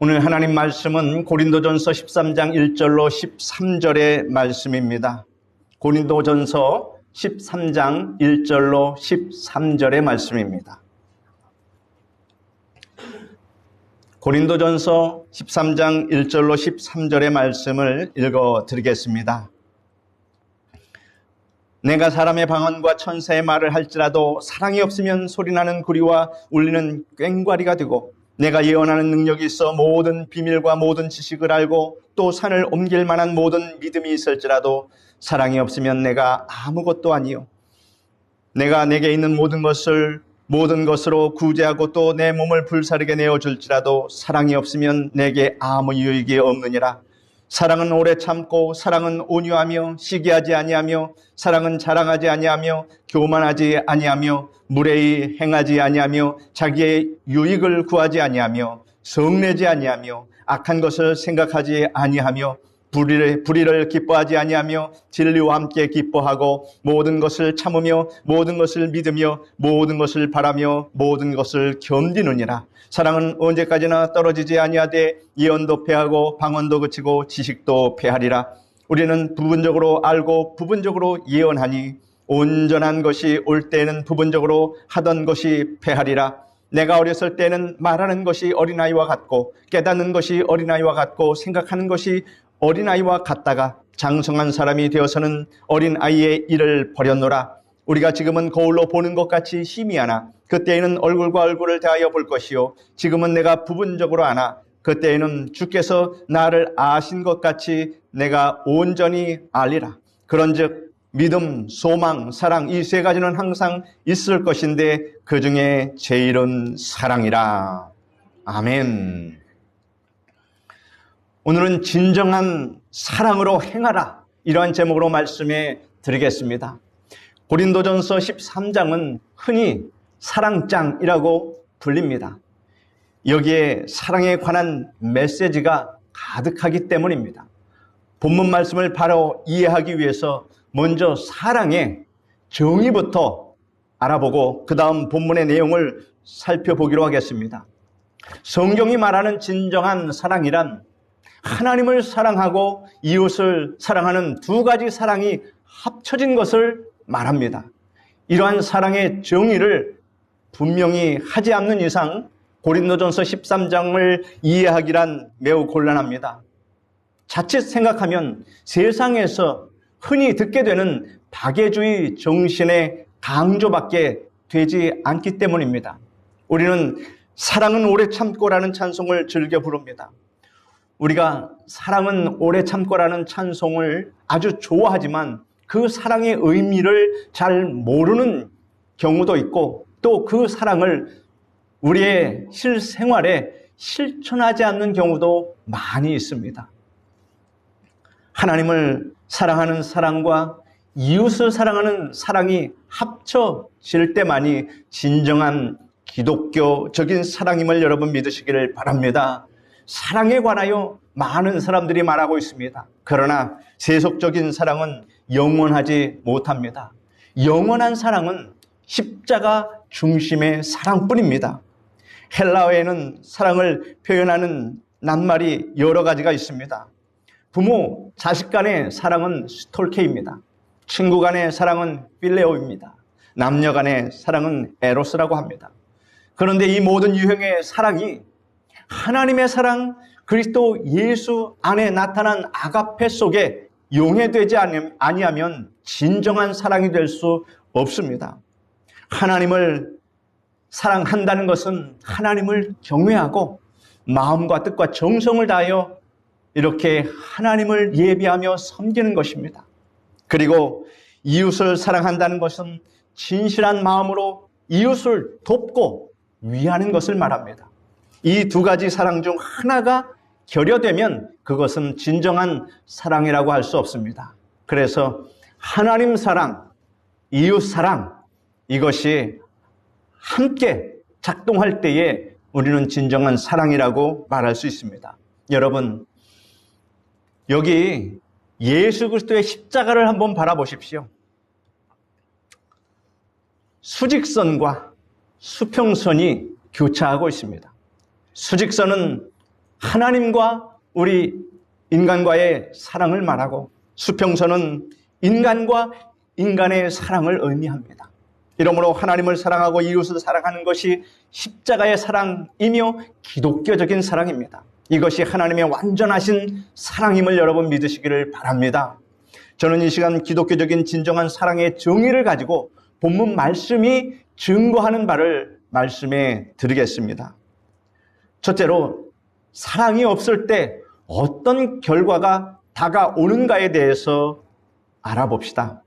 오늘 하나님 말씀은 고린도전서 13장 1절로 13절의 말씀입니다. 고린도전서 13장 1절로 13절의 말씀입니다. 고린도전서 13장 1절로 13절의 말씀을 읽어드리겠습니다. 내가 사람의 방언과 천사의 말을 할지라도 사랑이 없으면 소리나는 구리와 울리는 꽹과리가 되고, 내가 예언하는 능력이 있어 모든 비밀과 모든 지식을 알고 또 산을 옮길 만한 모든 믿음이 있을지라도 사랑이 없으면 내가 아무것도 아니요. 내가 내게 있는 모든 것으로 구제하고 또 내 몸을 불사르게 내어줄지라도 사랑이 없으면 내게 아무 유익이 없느니라. 사랑은 오래 참고, 사랑은 온유하며 시기하지 아니하며, 사랑은 자랑하지 아니하며 교만하지 아니하며 무례히 행하지 아니하며 자기의 유익을 구하지 아니하며 성내지 아니하며 악한 것을 생각하지 아니하며 불의를 기뻐하지 아니하며 진리와 함께 기뻐하고 모든 것을 참으며 모든 것을 믿으며 모든 것을 바라며 모든 것을 견디느니라. 사랑은 언제까지나 떨어지지 아니하되 예언도 패하고 방언도 그치고 지식도 패하리라. 우리는 부분적으로 알고 부분적으로 예언하니 온전한 것이 올 때에는 부분적으로 하던 것이 패하리라. 내가 어렸을 때는 말하는 것이 어린아이와 같고 깨닫는 것이 어린아이와 같고 생각하는 것이 어린아이와 같다가 장성한 사람이 되어서는 어린아이의 일을 버렸노라. 우리가 지금은 거울로 보는 것 같이 희미하나 그때에는 얼굴과 얼굴을 대하여 볼 것이요, 지금은 내가 부분적으로 아나 그때에는 주께서 나를 아신 것 같이 내가 온전히 알리라. 그런즉 믿음, 소망, 사랑, 이 세 가지는 항상 있을 것인데 그 중에 제일은 사랑이라. 아멘. 오늘은 진정한 사랑으로 행하라, 이러한 제목으로 말씀해 드리겠습니다. 고린도전서 13장은 흔히 사랑장이라고 불립니다. 여기에 사랑에 관한 메시지가 가득하기 때문입니다. 본문 말씀을 바로 이해하기 위해서 먼저 사랑의 정의부터 알아보고 그 다음 본문의 내용을 살펴보기로 하겠습니다. 성경이 말하는 진정한 사랑이란 하나님을 사랑하고 이웃을 사랑하는 두 가지 사랑이 합쳐진 것을 말합니다. 이러한 사랑의 정의를 분명히 하지 않는 이상 고린도전서 13장을 이해하기란 매우 곤란합니다. 자칫 생각하면 세상에서 흔히 듣게 되는 박애주의 정신의 강조밖에 되지 않기 때문입니다. 우리는 사랑은 오래 참고라는 찬송을 즐겨 부릅니다. 우리가 사랑은 오래 참고라는 찬송을 아주 좋아하지만 그 사랑의 의미를 잘 모르는 경우도 있고 또 그 사랑을 우리의 실생활에 실천하지 않는 경우도 많이 있습니다. 하나님을 사랑하는 사랑과 이웃을 사랑하는 사랑이 합쳐질 때만이 진정한 기독교적인 사랑임을 여러분 믿으시기를 바랍니다. 사랑에 관하여 많은 사람들이 말하고 있습니다. 그러나 세속적인 사랑은 영원하지 못합니다. 영원한 사랑은 십자가 중심의 사랑뿐입니다. 헬라어에는 사랑을 표현하는 낱말이 여러 가지가 있습니다. 부모, 자식 간의 사랑은 스톨케입니다. 친구 간의 사랑은 필레오입니다. 남녀 간의 사랑은 에로스라고 합니다. 그런데 이 모든 유형의 사랑이 하나님의 사랑, 그리스도 예수 안에 나타난 아가페 속에 용해되지 아니하면 진정한 사랑이 될 수 없습니다. 하나님을 사랑한다는 것은 하나님을 경외하고 마음과 뜻과 정성을 다하여 이렇게 하나님을 예비하며 섬기는 것입니다. 그리고 이웃을 사랑한다는 것은 진실한 마음으로 이웃을 돕고 위하는 것을 말합니다. 이 두 가지 사랑 중 하나가 결여되면 그것은 진정한 사랑이라고 할 수 없습니다. 그래서 하나님 사랑, 이웃 사랑, 이것이 함께 작동할 때에 우리는 진정한 사랑이라고 말할 수 있습니다. 여러분, 여기 예수 그리스도의 십자가를 한번 바라보십시오. 수직선과 수평선이 교차하고 있습니다. 수직선은 하나님과 우리 인간과의 사랑을 말하고, 수평선은 인간과 인간의 사랑을 의미합니다. 이러므로 하나님을 사랑하고 이웃을 사랑하는 것이 십자가의 사랑이며 기독교적인 사랑입니다. 이것이 하나님의 완전하신 사랑임을 여러분 믿으시기를 바랍니다. 저는 이 시간 기독교적인 진정한 사랑의 정의를 가지고 본문 말씀이 증거하는 바를 말씀해 드리겠습니다. 첫째로, 사랑이 없을 때 어떤 결과가 다가오는가에 대해서 알아봅시다.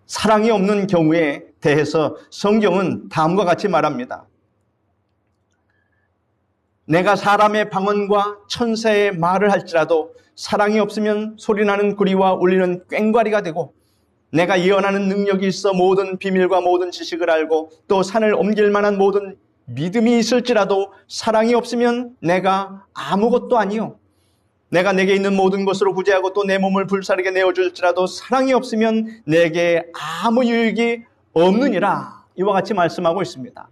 사랑이 없는 경우에 대해서 성경은 다음과 같이 말합니다. 내가 사람의 방언과 천사의 말을 할지라도 사랑이 없으면 소리나는 구리와 울리는 꽹과리가 되고, 내가 예언하는 능력이 있어 모든 비밀과 모든 지식을 알고 또 산을 옮길 만한 모든 믿음이 있을지라도 사랑이 없으면 내가 아무것도 아니요. 내가 내게 있는 모든 것으로 구제하고 또 내 몸을 불사르게 내어줄지라도 사랑이 없으면 내게 아무 유익이 없느니라. 이와 같이 말씀하고 있습니다.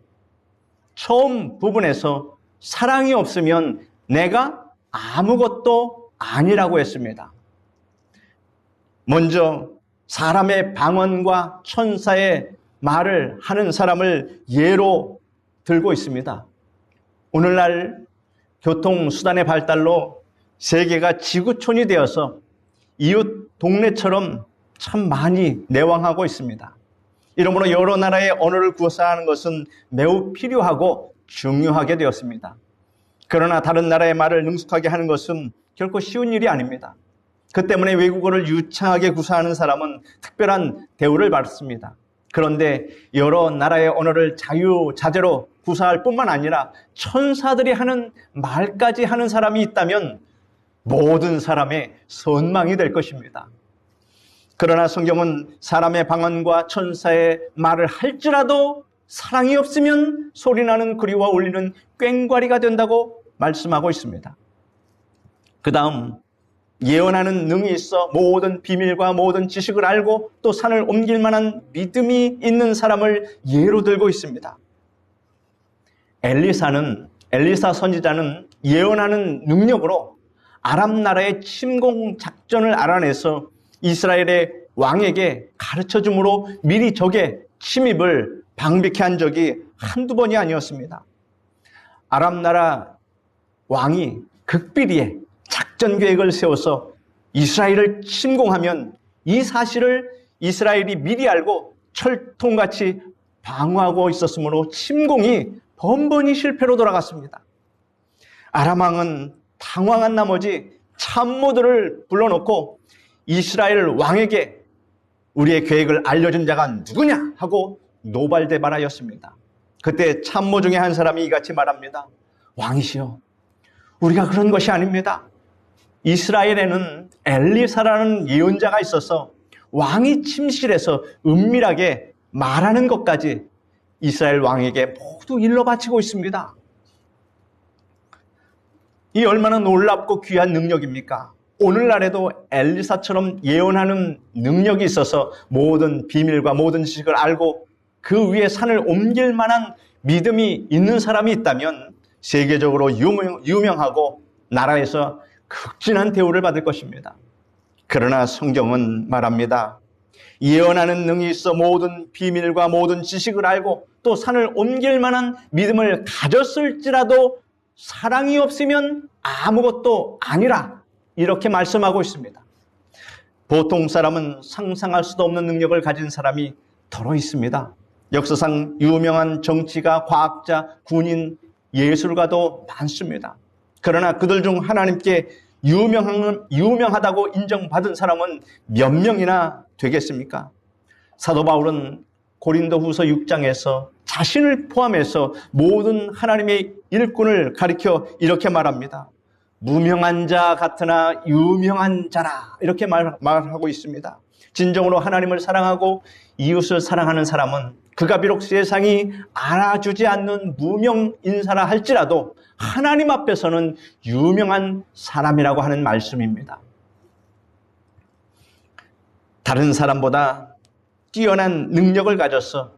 처음 부분에서 사랑이 없으면 내가 아무것도 아니라고 했습니다. 먼저 사람의 방언과 천사의 말을 하는 사람을 예로 들고 있습니다. 오늘날 교통수단의 발달로 세계가 지구촌이 되어서 이웃 동네처럼 참 많이 내왕하고 있습니다. 이러므로 여러 나라의 언어를 구사하는 것은 매우 필요하고 중요하게 되었습니다. 그러나 다른 나라의 말을 능숙하게 하는 것은 결코 쉬운 일이 아닙니다. 그 때문에 외국어를 유창하게 구사하는 사람은 특별한 대우를 받습니다. 그런데 여러 나라의 언어를 자유자재로 구사할 뿐만 아니라 천사들이 하는 말까지 하는 사람이 있다면 모든 사람의 선망이 될 것입니다. 그러나 성경은 사람의 방언과 천사의 말을 할지라도 사랑이 없으면 소리나는 구리와 울리는 꽹과리가 된다고 말씀하고 있습니다. 그 다음, 예언하는 능이 있어 모든 비밀과 모든 지식을 알고 또 산을 옮길 만한 믿음이 있는 사람을 예로 들고 있습니다. 엘리사 선지자는 예언하는 능력으로 아람 나라의 침공 작전을 알아내서 이스라엘의 왕에게 가르쳐 줌으로 미리 적의 침입을 방비케 한 적이 한두 번이 아니었습니다. 아람 나라 왕이 극비리에 작전 계획을 세워서 이스라엘을 침공하면 이 사실을 이스라엘이 미리 알고 철통같이 방어하고 있었으므로 침공이 번번이 실패로 돌아갔습니다. 아람 왕은 당황한 나머지 참모들을 불러놓고 이스라엘 왕에게 우리의 계획을 알려준 자가 누구냐 하고 노발대발하였습니다. 그때 참모 중에 한 사람이 이같이 말합니다. 왕이시여, 우리가 그런 것이 아닙니다. 이스라엘에는 엘리사라는 예언자가 있어서 왕이 침실에서 은밀하게 말하는 것까지 이스라엘 왕에게 모두 일러 바치고 있습니다. 이 얼마나 놀랍고 귀한 능력입니까? 오늘날에도 엘리사처럼 예언하는 능력이 있어서 모든 비밀과 모든 지식을 알고 그 위에 산을 옮길 만한 믿음이 있는 사람이 있다면 세계적으로 유명하고 나라에서 극진한 대우를 받을 것입니다. 그러나 성경은 말합니다. 예언하는 능이 있어 모든 비밀과 모든 지식을 알고 또 산을 옮길 만한 믿음을 가졌을지라도 사랑이 없으면 아무것도 아니라 이렇게 말씀하고 있습니다. 보통 사람은 상상할 수도 없는 능력을 가진 사람이 더러 있습니다. 역사상 유명한 정치가, 과학자, 군인, 예술가도 많습니다. 그러나 그들 중 하나님께 유명하다고 인정받은 사람은 몇 명이나 되겠습니까? 사도 바울은 고린도후서 6장에서 자신을 포함해서 모든 하나님의 일꾼을 가리켜 이렇게 말합니다. 무명한 자 같으나 유명한 자라, 이렇게 말하고 있습니다. 진정으로 하나님을 사랑하고 이웃을 사랑하는 사람은 그가 비록 세상이 알아주지 않는 무명 인사라 할지라도 하나님 앞에서는 유명한 사람이라고 하는 말씀입니다. 다른 사람보다 뛰어난 능력을 가져서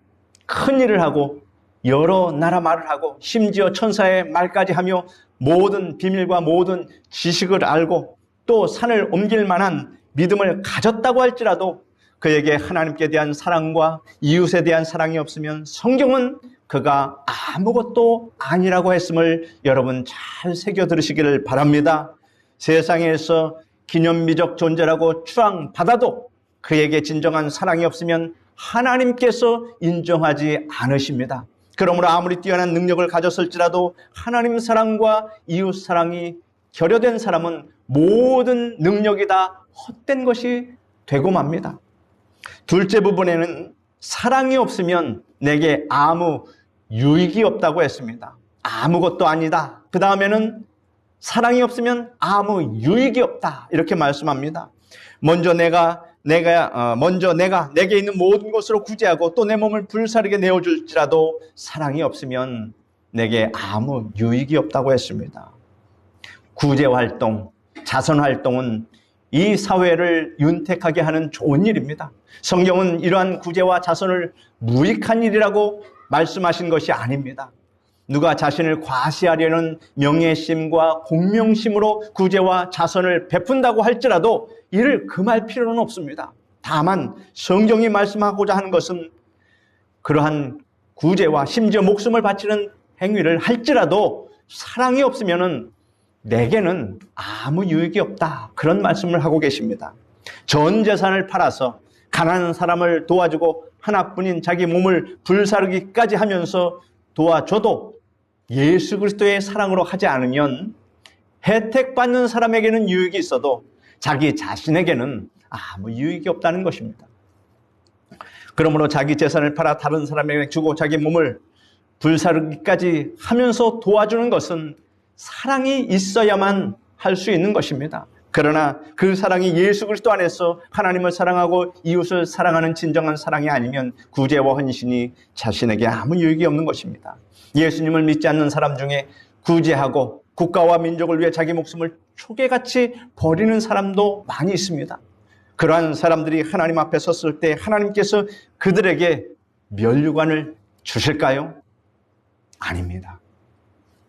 큰 일을 하고 여러 나라 말을 하고 심지어 천사의 말까지 하며 모든 비밀과 모든 지식을 알고 또 산을 옮길 만한 믿음을 가졌다고 할지라도 그에게 하나님께 대한 사랑과 이웃에 대한 사랑이 없으면 성경은 그가 아무것도 아니라고 했음을 여러분 잘 새겨 들으시기를 바랍니다. 세상에서 기념비적 존재라고 추앙받아도 그에게 진정한 사랑이 없으면 하나님께서 인정하지 않으십니다. 그러므로 아무리 뛰어난 능력을 가졌을지라도 하나님 사랑과 이웃 사랑이 결여된 사람은 모든 능력이 다 헛된 것이 되고 맙니다. 둘째 부분에는 사랑이 없으면 내게 아무 유익이 없다고 했습니다. 아무것도 아니다. 그 다음에는 사랑이 없으면 아무 유익이 없다. 이렇게 말씀합니다. 먼저 내가 내게 있는 모든 것으로 구제하고 또 내 몸을 불사르게 내어줄지라도 사랑이 없으면 내게 아무 유익이 없다고 했습니다. 구제활동, 자선활동은 이 사회를 윤택하게 하는 좋은 일입니다. 성경은 이러한 구제와 자선을 무익한 일이라고 말씀하신 것이 아닙니다. 누가 자신을 과시하려는 명예심과 공명심으로 구제와 자선을 베푼다고 할지라도 이를 금할 필요는 없습니다. 다만 성경이 말씀하고자 하는 것은 그러한 구제와 심지어 목숨을 바치는 행위를 할지라도 사랑이 없으면은 내게는 아무 유익이 없다. 그런 말씀을 하고 계십니다. 전 재산을 팔아서 가난한 사람을 도와주고 하나뿐인 자기 몸을 불사르기까지 하면서 도와줘도 예수 그리스도의 사랑으로 하지 않으면 혜택받는 사람에게는 유익이 있어도 자기 자신에게는 아무 유익이 없다는 것입니다. 그러므로 자기 재산을 팔아 다른 사람에게 주고 자기 몸을 불사르기까지 하면서 도와주는 것은 사랑이 있어야만 할 수 있는 것입니다. 그러나 그 사랑이 예수 그리스도 안에서 하나님을 사랑하고 이웃을 사랑하는 진정한 사랑이 아니면 구제와 헌신이 자신에게 아무 유익이 없는 것입니다. 예수님을 믿지 않는 사람 중에 구제하고 국가와 민족을 위해 자기 목숨을 초계같이 버리는 사람도 많이 있습니다. 그러한 사람들이 하나님 앞에 섰을 때 하나님께서 그들에게 면류관을 주실까요? 아닙니다.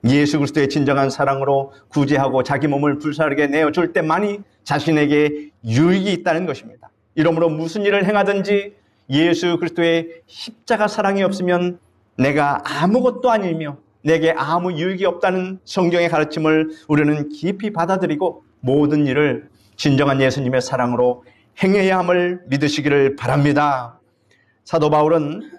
예수 그리스도의 진정한 사랑으로 구제하고 자기 몸을 불사르게 내어줄 때만이 자신에게 유익이 있다는 것입니다. 이러므로 무슨 일을 행하든지 예수 그리스도의 십자가 사랑이 없으면 내가 아무것도 아니며 내게 아무 유익이 없다는 성경의 가르침을 우리는 깊이 받아들이고 모든 일을 진정한 예수님의 사랑으로 행해야 함을 믿으시기를 바랍니다. 사도 바울은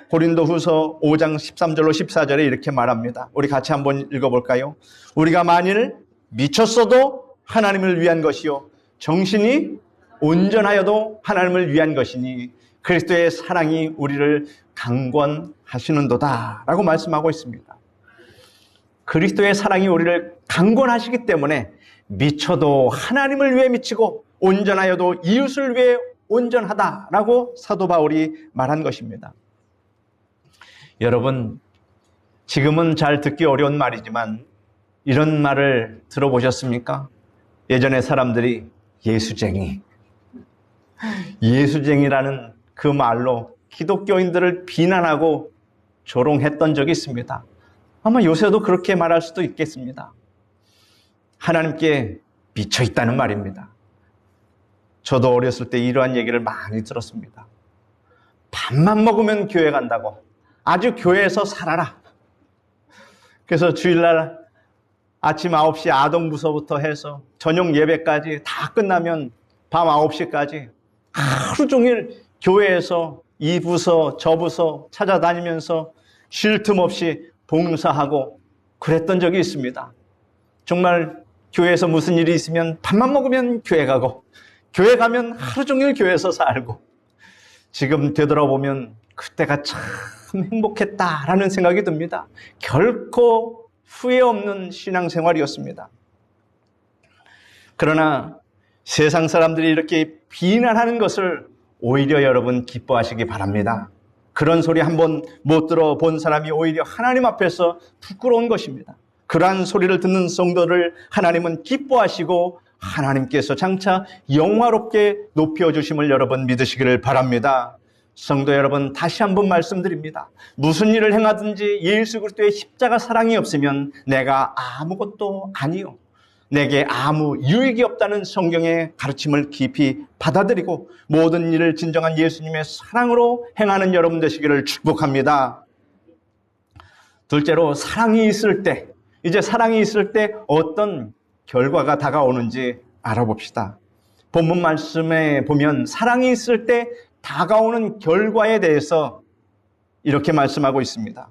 고린도후서 5장 13절로 14절에 이렇게 말합니다. 우리 같이 한번 읽어볼까요? 우리가 만일 미쳤어도 하나님을 위한 것이요 정신이 온전하여도 하나님을 위한 것이니 그리스도의 사랑이 우리를 강권하시는도다 라고 말씀하고 있습니다. 그리스도의 사랑이 우리를 강권하시기 때문에 미쳐도 하나님을 위해 미치고 온전하여도 이웃을 위해 온전하다라고 사도 바울이 말한 것입니다. 여러분, 지금은 잘 듣기 어려운 말이지만 이런 말을 들어보셨습니까? 예전에 사람들이 예수쟁이라는 그 말로 기독교인들을 비난하고 조롱했던 적이 있습니다. 아마 요새도 그렇게 말할 수도 있겠습니다. 하나님께 미쳐 있다는 말입니다. 저도 어렸을 때 이러한 얘기를 많이 들었습니다. 밥만 먹으면 교회 간다고. 아주 교회에서 살아라. 그래서 주일날 아침 9시 아동부서부터 해서 저녁 예배까지 다 끝나면 밤 9시까지 하루 종일 교회에서 이 부서 저 부서 찾아다니면서 쉴 틈 없이 봉사하고 그랬던 적이 있습니다. 정말 교회에서 무슨 일이 있으면 밥만 먹으면 교회 가고 교회 가면 하루 종일 교회에서 살고 지금 되돌아보면 그때가 참 행복했다라는 생각이 듭니다. 결코 후회 없는 신앙생활이었습니다. 그러나 세상 사람들이 이렇게 비난하는 것을 오히려 여러분 기뻐하시기 바랍니다. 그런 소리 한번 못 들어본 사람이 오히려 하나님 앞에서 부끄러운 것입니다. 그러한 소리를 듣는 성도를 하나님은 기뻐하시고 하나님께서 장차 영화롭게 높여주심을 여러분 믿으시기를 바랍니다. 성도 여러분, 다시 한번 말씀드립니다. 무슨 일을 행하든지 예수 그리스도의 십자가 사랑이 없으면 내가 아무것도 아니요, 내게 아무 유익이 없다는 성경의 가르침을 깊이 받아들이고 모든 일을 진정한 예수님의 사랑으로 행하는 여러분 되시기를 축복합니다. 둘째로, 사랑이 있을 때, 이제 사랑이 있을 때 어떤 결과가 다가오는지 알아봅시다. 본문 말씀에 보면 사랑이 있을 때 다가오는 결과에 대해서 이렇게 말씀하고 있습니다.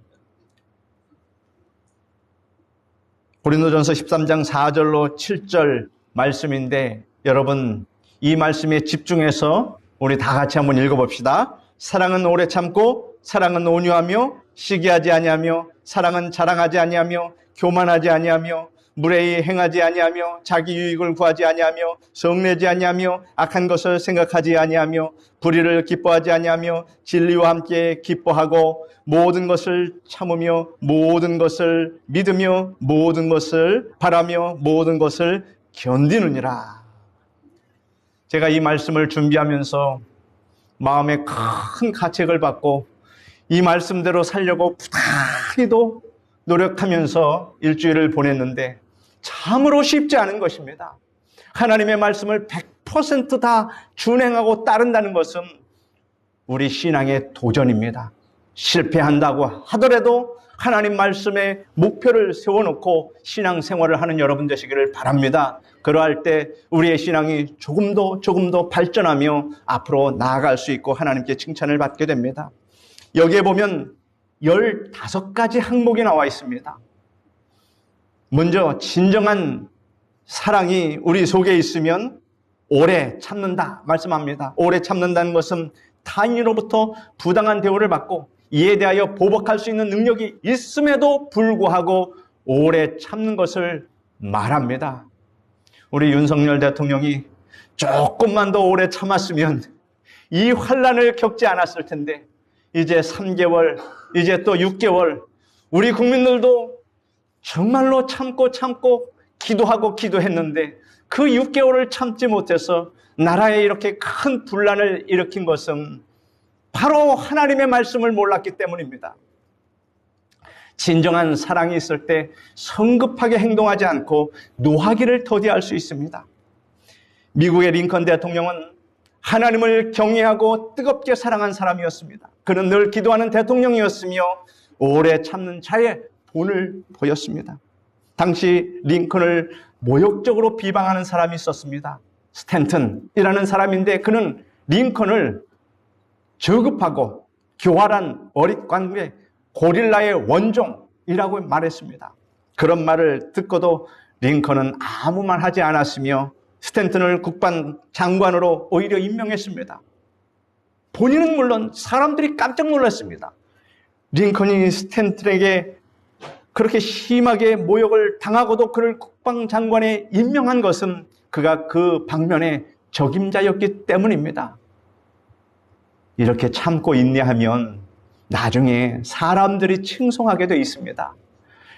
고린도전서 13장 4절로 7절 말씀인데, 여러분 이 말씀에 집중해서 우리 다 같이 한번 읽어봅시다. 사랑은 오래 참고, 사랑은 온유하며, 시기하지 아니하며, 사랑은 자랑하지 아니하며, 교만하지 아니하며, 무례히 행하지 아니하며, 자기 유익을 구하지 아니하며, 성내지 아니하며, 악한 것을 생각하지 아니하며, 불의를 기뻐하지 아니하며, 진리와 함께 기뻐하고, 모든 것을 참으며, 모든 것을 믿으며, 모든 것을 바라며, 모든 것을 견디느니라. 제가 이 말씀을 준비하면서 마음에 큰 가책을 받고 이 말씀대로 살려고 부단히도 노력하면서 일주일을 보냈는데 참으로 쉽지 않은 것입니다. 하나님의 말씀을 100% 다 준행하고 따른다는 것은 우리 신앙의 도전입니다. 실패한다고 하더라도 하나님 말씀에 목표를 세워놓고 신앙생활을 하는 여러분 되시기를 바랍니다. 그러할 때 우리의 신앙이 조금 더 발전하며 앞으로 나아갈 수 있고 하나님께 칭찬을 받게 됩니다. 여기에 보면 15가지 항목이 나와 있습니다. 먼저, 진정한 사랑이 우리 속에 있으면 오래 참는다 말씀합니다. 오래 참는다는 것은 타인으로부터 부당한 대우를 받고 이에 대하여 보복할 수 있는 능력이 있음에도 불구하고 오래 참는 것을 말합니다. 우리 윤석열 대통령이 조금만 더 오래 참았으면 이 환난을 겪지 않았을 텐데, 이제 3개월, 이제 또 6개월, 우리 국민들도 정말로 참고 기도하고 기도했는데 그 6개월을 참지 못해서 나라에 이렇게 큰 분란을 일으킨 것은 바로 하나님의 말씀을 몰랐기 때문입니다. 진정한 사랑이 있을 때 성급하게 행동하지 않고 노하기를 더디할 수 있습니다. 미국의 링컨 대통령은 하나님을 경외하고 뜨겁게 사랑한 사람이었습니다. 그는 늘 기도하는 대통령이었으며 오래 참는 자의 본을 보였습니다. 당시 링컨을 모욕적으로 비방하는 사람이 있었습니다. 스탠턴이라는 사람인데 그는 링컨을 저급하고 교활한 어릿광대 고릴라의 원종이라고 말했습니다. 그런 말을 듣고도 링컨은 아무 말 하지 않았으며 스탠턴을 국방장관으로 오히려 임명했습니다. 본인은 물론 사람들이 깜짝 놀랐습니다. 링컨이 스탠턴에게 그렇게 심하게 모욕을 당하고도 그를 국방장관에 임명한 것은 그가 그 방면의 적임자였기 때문입니다. 이렇게 참고 인내하면 나중에 사람들이 칭송하게 되어 있습니다.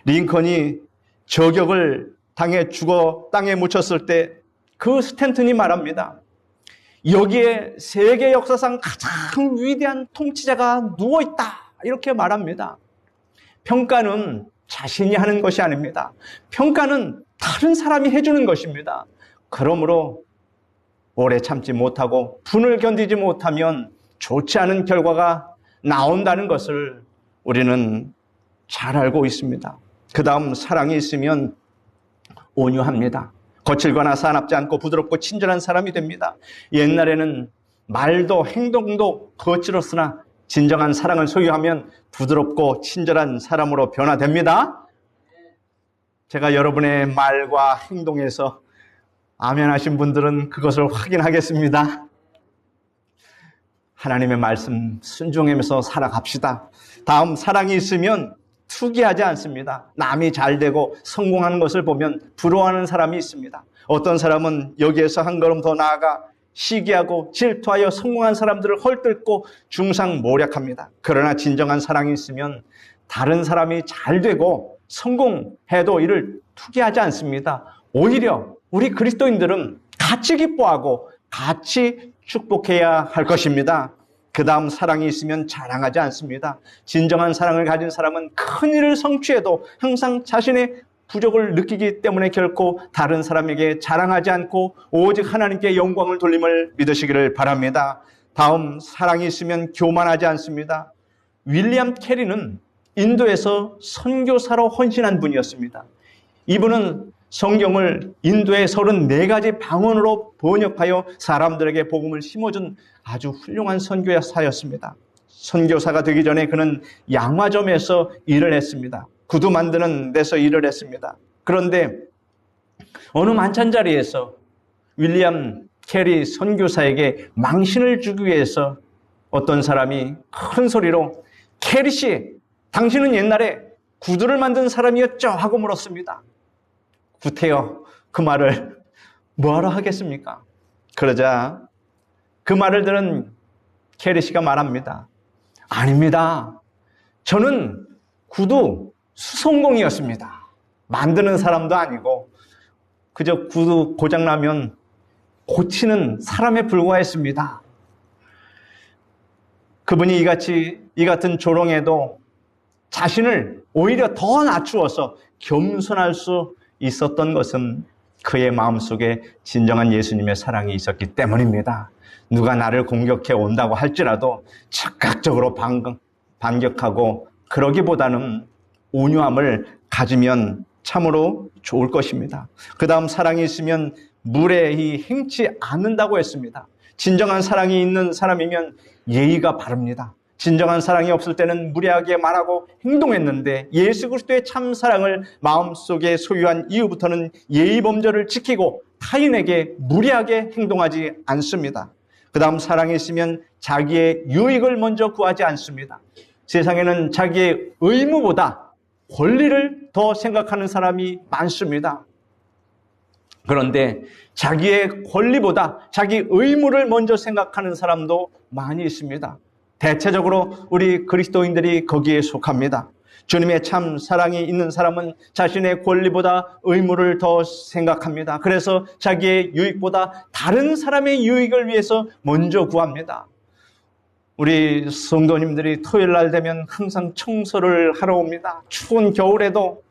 링컨이 저격을 당해 죽어 땅에 묻혔을 때 그 스탠턴이 말합니다. 여기에 세계 역사상 가장 위대한 통치자가 누워있다, 이렇게 말합니다. 평가는 자신이 하는 것이 아닙니다. 평가는 다른 사람이 해주는 것입니다. 그러므로 오래 참지 못하고 분을 견디지 못하면 좋지 않은 결과가 나온다는 것을 우리는 잘 알고 있습니다. 그 다음, 사랑이 있으면 온유합니다. 거칠거나 사납지 않고 부드럽고 친절한 사람이 됩니다. 옛날에는 말도 행동도 거칠었으나 진정한 사랑을 소유하면 부드럽고 친절한 사람으로 변화됩니다. 제가 여러분의 말과 행동에서 아멘 하신 분들은 그것을 확인하겠습니다. 하나님의 말씀 순종하면서 살아갑시다. 다음, 사랑이 있으면 투기하지 않습니다. 남이 잘 되고 성공하는 것을 보면 부러워하는 사람이 있습니다. 어떤 사람은 여기에서 한 걸음 더 나아가 시기하고 질투하여 성공한 사람들을 헐뜯고 중상모략합니다. 그러나 진정한 사랑이 있으면 다른 사람이 잘 되고 성공해도 이를 투기하지 않습니다. 오히려 우리 그리스도인들은 같이 기뻐하고 같이 축복해야 할 것입니다. 그 다음 사랑이 있으면 자랑하지 않습니다. 진정한 사랑을 가진 사람은 큰 일을 성취해도 항상 자신의 부족을 느끼기 때문에 결코 다른 사람에게 자랑하지 않고 오직 하나님께 영광을 돌림을 믿으시기를 바랍니다. 다음, 사랑이 있으면 교만하지 않습니다. 윌리엄 캐리는 인도에서 선교사로 헌신한 분이었습니다. 이분은 성경을 인도의 34가지 방언으로 번역하여 사람들에게 복음을 심어준 아주 훌륭한 선교사였습니다. 선교사가 되기 전에 그는 양화점에서 일을 했습니다. 구두 만드는 데서 일을 했습니다. 그런데 어느 만찬 자리에서 윌리엄 캐리 선교사에게 망신을 주기 위해서 어떤 사람이 큰 소리로 캐리 씨, 당신은 옛날에 구두를 만든 사람이었죠? 하고 물었습니다. 구태여 그 말을 뭐하러 하겠습니까? 그러자 그 말을 들은 캐리 씨가 말합니다. 아닙니다. 저는 구두 수송공이었습니다. 만드는 사람도 아니고 그저 구두 고장나면 고치는 사람에 불과했습니다. 그분이 이 같은 조롱에도 자신을 오히려 더 낮추어서 겸손할 수 있었던 것은 그의 마음속에 진정한 예수님의 사랑이 있었기 때문입니다. 누가 나를 공격해 온다고 할지라도 즉각적으로 반격하고 그러기보다는 온유함을 가지면 참으로 좋을 것입니다. 그 다음 사랑이 있으면 무례히 행치 않는다고 했습니다. 진정한 사랑이 있는 사람이면 예의가 바릅니다. 진정한 사랑이 없을 때는 무례하게 말하고 행동했는데 예수 그리스도의 참 사랑을 마음속에 소유한 이후부터는 예의 범절을 지키고 타인에게 무례하게 행동하지 않습니다. 그 다음 사랑이 있으면 자기의 유익을 먼저 구하지 않습니다. 세상에는 자기의 의무보다 권리를 더 생각하는 사람이 많습니다. 그런데 자기의 권리보다 자기 의무를 먼저 생각하는 사람도 많이 있습니다. 대체적으로 우리 그리스도인들이 거기에 속합니다. 주님의 참 사랑이 있는 사람은 자신의 권리보다 의무를 더 생각합니다. 그래서 자기의 유익보다 다른 사람의 유익을 위해서 먼저 구합니다. 우리 성도님들이 토요일 날 되면 항상 청소를 하러 옵니다. 추운 겨울에도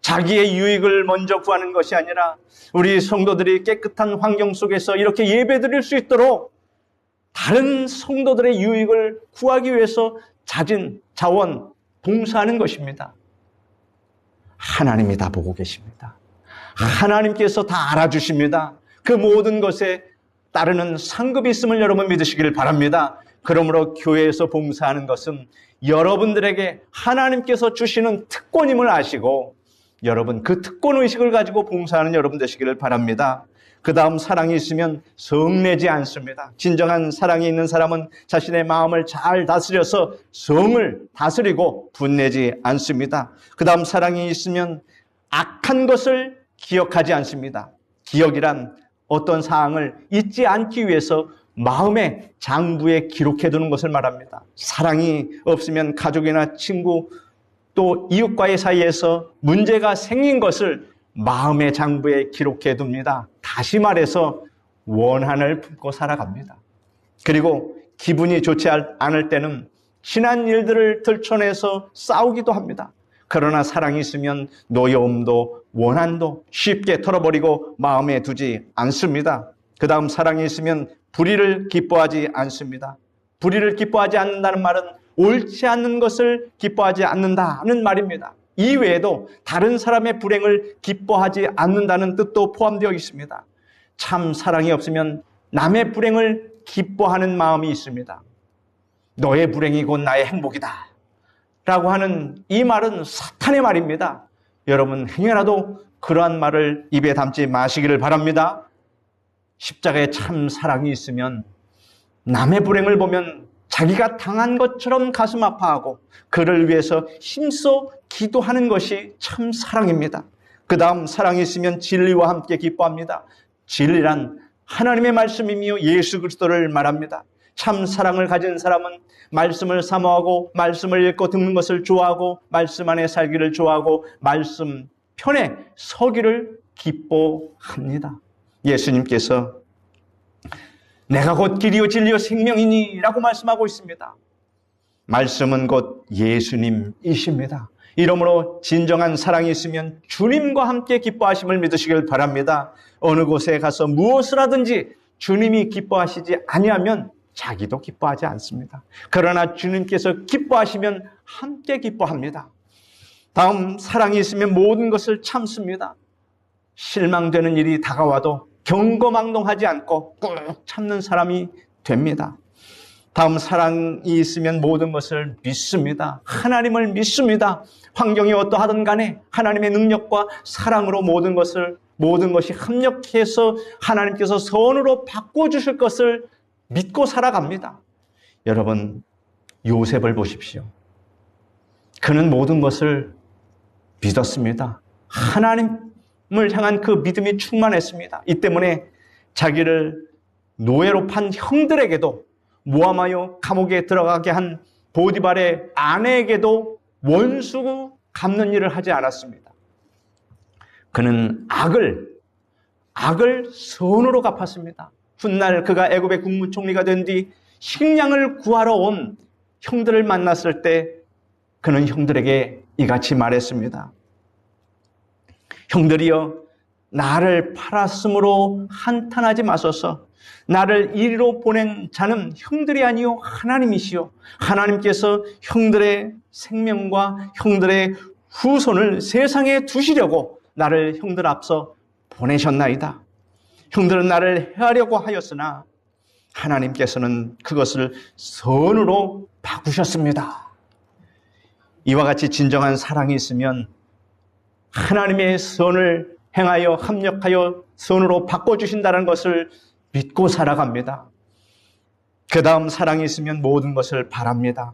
자기의 유익을 먼저 구하는 것이 아니라 우리 성도들이 깨끗한 환경 속에서 이렇게 예배드릴 수 있도록 다른 성도들의 유익을 구하기 위해서 자진, 자원, 봉사하는 것입니다. 하나님이 다 보고 계십니다. 하나님께서 다 알아주십니다. 그 모든 것에 따르는 상급이 있음을 여러분 믿으시기를 바랍니다. 그러므로 교회에서 봉사하는 것은 여러분들에게 하나님께서 주시는 특권임을 아시고 여러분 그 특권의식을 가지고 봉사하는 여러분 되시기를 바랍니다. 그 다음 사랑이 있으면 성내지 않습니다. 진정한 사랑이 있는 사람은 자신의 마음을 잘 다스려서 성을 다스리고 분내지 않습니다. 그 다음 사랑이 있으면 악한 것을 기억하지 않습니다. 기억이란 어떤 사항을 잊지 않기 위해서 마음의 장부에 기록해두는 것을 말합니다. 사랑이 없으면 가족이나 친구 또 이웃과의 사이에서 문제가 생긴 것을 마음의 장부에 기록해 둡니다. 다시 말해서 원한을 품고 살아갑니다. 그리고 기분이 좋지 않을 때는 지난 일들을 들춰내서 싸우기도 합니다. 그러나 사랑이 있으면 노여움도 원한도 쉽게 털어버리고 마음에 두지 않습니다. 그 다음 사랑이 있으면 불의를 기뻐하지 않습니다. 불의를 기뻐하지 않는다는 말은 옳지 않는 것을 기뻐하지 않는다는 말입니다. 이외에도 다른 사람의 불행을 기뻐하지 않는다는 뜻도 포함되어 있습니다. 참 사랑이 없으면 남의 불행을 기뻐하는 마음이 있습니다. 너의 불행이 곧 나의 행복이다 라고 하는 이 말은 사탄의 말입니다. 여러분 행여라도 그러한 말을 입에 담지 마시기를 바랍니다. 십자가에 참 사랑이 있으면 남의 불행을 보면 자기가 당한 것처럼 가슴 아파하고 그를 위해서 힘써 기도하는 것이 참 사랑입니다. 그 다음 사랑이 있으면 진리와 함께 기뻐합니다. 진리란 하나님의 말씀이며 예수 그리스도를 말합니다. 참 사랑을 가진 사람은 말씀을 사모하고 말씀을 읽고 듣는 것을 좋아하고 말씀 안에 살기를 좋아하고 말씀 편에 서기를 기뻐합니다. 예수님께서 내가 곧 길이요 진리요 생명이니 라고 말씀하고 있습니다. 말씀은 곧 예수님이십니다. 이러므로 진정한 사랑이 있으면 주님과 함께 기뻐하심을 믿으시길 바랍니다. 어느 곳에 가서 무엇을 하든지 주님이 기뻐하시지 아니하면 자기도 기뻐하지 않습니다. 그러나 주님께서 기뻐하시면 함께 기뻐합니다. 다음, 사랑이 있으면 모든 것을 참습니다. 실망되는 일이 다가와도 경거망동하지 않고 꾹 참는 사람이 됩니다. 다음, 사랑이 있으면 모든 것을 믿습니다. 하나님을 믿습니다. 환경이 어떠하든 간에 하나님의 능력과 사랑으로 모든 것이 합력해서 하나님께서 선으로 바꿔주실 것을 믿고 살아갑니다. 여러분, 요셉을 보십시오. 그는 모든 것을 믿었습니다. 하나님을 향한 그 믿음이 충만했습니다. 이 때문에 자기를 노예로 판 형들에게도 모함하여 감옥에 들어가게 한 보디발의 아내에게도 원수 갚는 일을 하지 않았습니다. 그는 악을 선으로 갚았습니다. 훗날 그가 애굽의 국무총리가 된 뒤 식량을 구하러 온 형들을 만났을 때 그는 형들에게 이같이 말했습니다. 형들이여, 나를 팔았으므로 한탄하지 마소서. 나를 이리로 보낸 자는 형들이 아니요 하나님이시요. 하나님께서 형들의 생명과 형들의 후손을 세상에 두시려고 나를 형들 앞서 보내셨나이다. 형들은 나를 해하려고 하였으나 하나님께서는 그것을 선으로 바꾸셨습니다. 이와 같이 진정한 사랑이 있으면 하나님의 선을 행하여 합력하여 선으로 바꿔주신다는 것을 믿고 살아갑니다. 그 다음, 사랑이 있으면 모든 것을 바랍니다.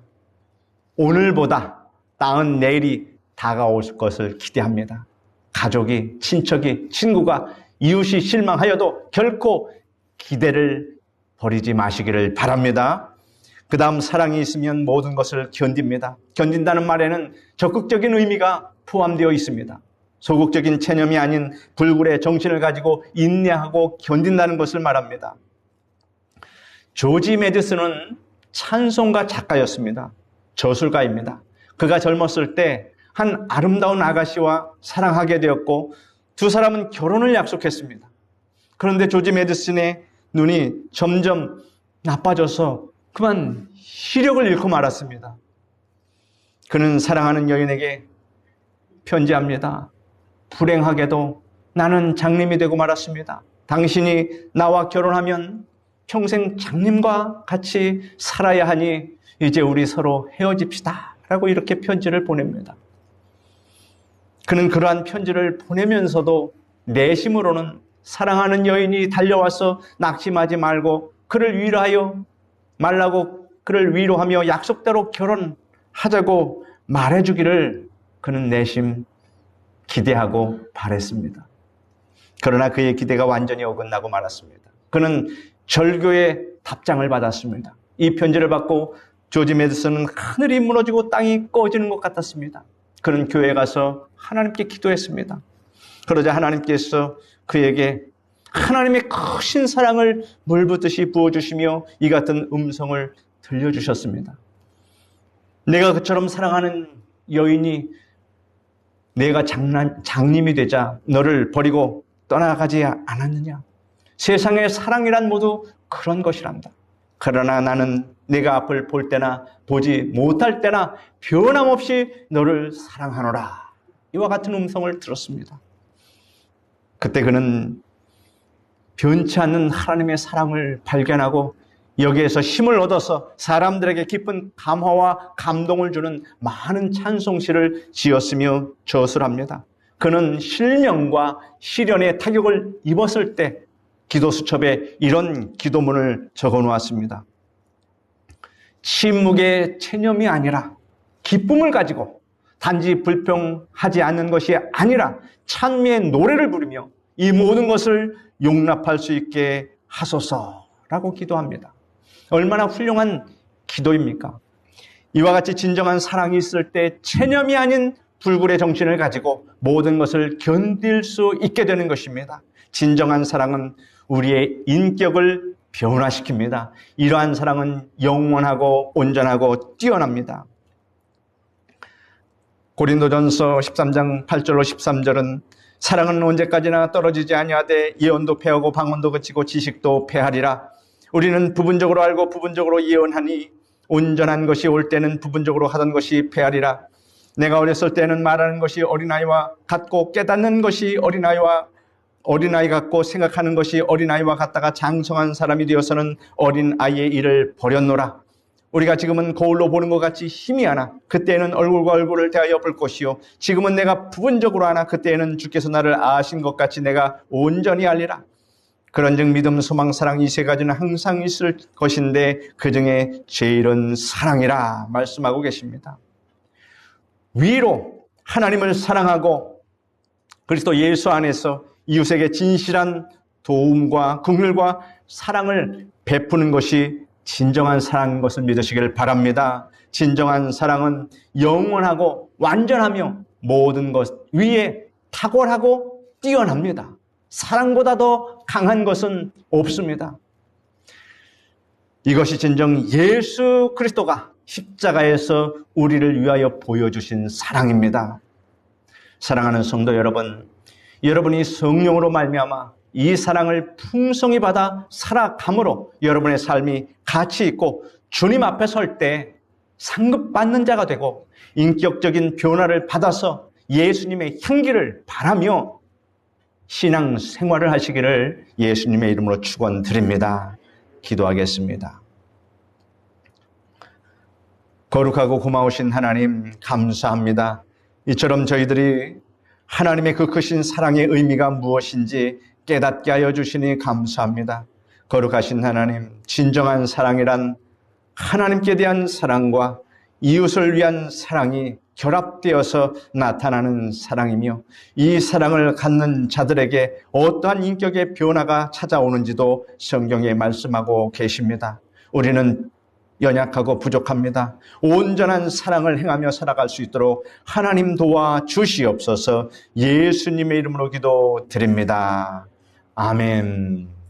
오늘보다 나은 내일이 다가올 것을 기대합니다. 가족이, 친척이, 친구가, 이웃이 실망하여도 결코 기대를 버리지 마시기를 바랍니다. 그 다음, 사랑이 있으면 모든 것을 견딥니다. 견딘다는 말에는 적극적인 의미가 포함되어 있습니다. 소극적인 체념이 아닌 불굴의 정신을 가지고 인내하고 견딘다는 것을 말합니다. 조지 매디슨은 찬송가 작가였습니다. 저술가입니다. 그가 젊었을 때 한 아름다운 아가씨와 사랑하게 되었고 두 사람은 결혼을 약속했습니다. 그런데 조지 매디슨의 눈이 점점 나빠져서 그만 시력을 잃고 말았습니다. 그는 사랑하는 여인에게 편지합니다. 불행하게도 나는 장님이 되고 말았습니다. 당신이 나와 결혼하면 평생 장님과 같이 살아야 하니 이제 우리 서로 헤어집시다 라고 이렇게 편지를 보냅니다. 그는 그러한 편지를 보내면서도 내심으로는 사랑하는 여인이 달려와서 낙심하지 말고 그를 위로하여 말라고 그를 위로하며 약속대로 결혼하자고 말해주기를 그는 내심 기대하고 바랬습니다. 그러나 그의 기대가 완전히 어긋나고 말았습니다. 그는 절교의 답장을 받았습니다. 이 편지를 받고 조지 매디슨은 하늘이 무너지고 땅이 꺼지는 것 같았습니다. 그는 교회에 가서 하나님께 기도했습니다. 그러자 하나님께서 그에게 하나님의 크신 사랑을 물붓듯이 부어주시며 이 같은 음성을 들려주셨습니다. 내가 그처럼 사랑하는 여인이 내가 장님이 되자 너를 버리고 떠나가지 않았느냐? 세상의 사랑이란 모두 그런 것이란다. 그러나 나는 내가 앞을 볼 때나 보지 못할 때나 변함없이 너를 사랑하노라. 이와 같은 음성을 들었습니다. 그때 그는 변치 않는 하나님의 사랑을 발견하고 여기에서 힘을 얻어서 사람들에게 깊은 감화와 감동을 주는 많은 찬송시를 지었으며 저술합니다. 그는 실명과 시련의 타격을 입었을 때 기도수첩에 이런 기도문을 적어놓았습니다. 침묵의 체념이 아니라 기쁨을 가지고 단지 불평하지 않는 것이 아니라 찬미의 노래를 부르며 이 모든 것을 용납할 수 있게 하소서라고 기도합니다. 얼마나 훌륭한 기도입니까? 이와 같이 진정한 사랑이 있을 때 체념이 아닌 불굴의 정신을 가지고 모든 것을 견딜 수 있게 되는 것입니다. 진정한 사랑은 우리의 인격을 변화시킵니다. 이러한 사랑은 영원하고 온전하고 뛰어납니다. 고린도전서 13장 8절로 13절은 사랑은 언제까지나 떨어지지 아니하되 예언도 패하고 방언도 그치고 지식도 패하리라. 우리는 부분적으로 알고 부분적으로 예언하니 온전한 것이 올 때는 부분적으로 하던 것이 패하리라. 내가 어렸을 때는 말하는 것이 어린아이와 같고 깨닫는 것이 어린아이 같고 생각하는 것이 어린아이와 같다가 장성한 사람이 되어서는 어린아이의 일을 버렸노라. 우리가 지금은 거울로 보는 것 같이 희미하나 그때에는 얼굴과 얼굴을 대하여 볼 것이요 지금은 내가 부분적으로 하나 그때에는 주께서 나를 아신 것 같이 내가 온전히 알리라. 그런즉 믿음, 소망, 사랑 이 세 가지는 항상 있을 것인데 그 중에 제일은 사랑이라 말씀하고 계십니다. 위로 하나님을 사랑하고 그리스도 예수 안에서 이웃에게 진실한 도움과 긍휼과 사랑을 베푸는 것이 진정한 사랑인 것을 믿으시길 바랍니다. 진정한 사랑은 영원하고 완전하며 모든 것 위에 탁월하고 뛰어납니다. 사랑보다 더 강한 것은 없습니다. 이것이 진정 예수 그리스도가 십자가에서 우리를 위하여 보여주신 사랑입니다. 사랑하는 성도 여러분, 여러분이 성령으로 말미암아 이 사랑을 풍성히 받아 살아감으로 여러분의 삶이 가치 있고 주님 앞에 설 때 상급받는 자가 되고 인격적인 변화를 받아서 예수님의 향기를 바라며 신앙 생활을 하시기를 예수님의 이름으로 축원드립니다. 기도하겠습니다. 거룩하고 고마우신 하나님 감사합니다. 이처럼 저희들이 하나님의 그 크신 사랑의 의미가 무엇인지 깨닫게 하여 주시니 감사합니다. 거룩하신 하나님, 진정한 사랑이란 하나님께 대한 사랑과 이웃을 위한 사랑이 결합되어서 나타나는 사랑이며 이 사랑을 갖는 자들에게 어떠한 인격의 변화가 찾아오는지도 성경에 말씀하고 계십니다. 우리는 연약하고 부족합니다. 온전한 사랑을 행하며 살아갈 수 있도록 하나님 도와 주시옵소서. 예수님의 이름으로 기도드립니다. 아멘.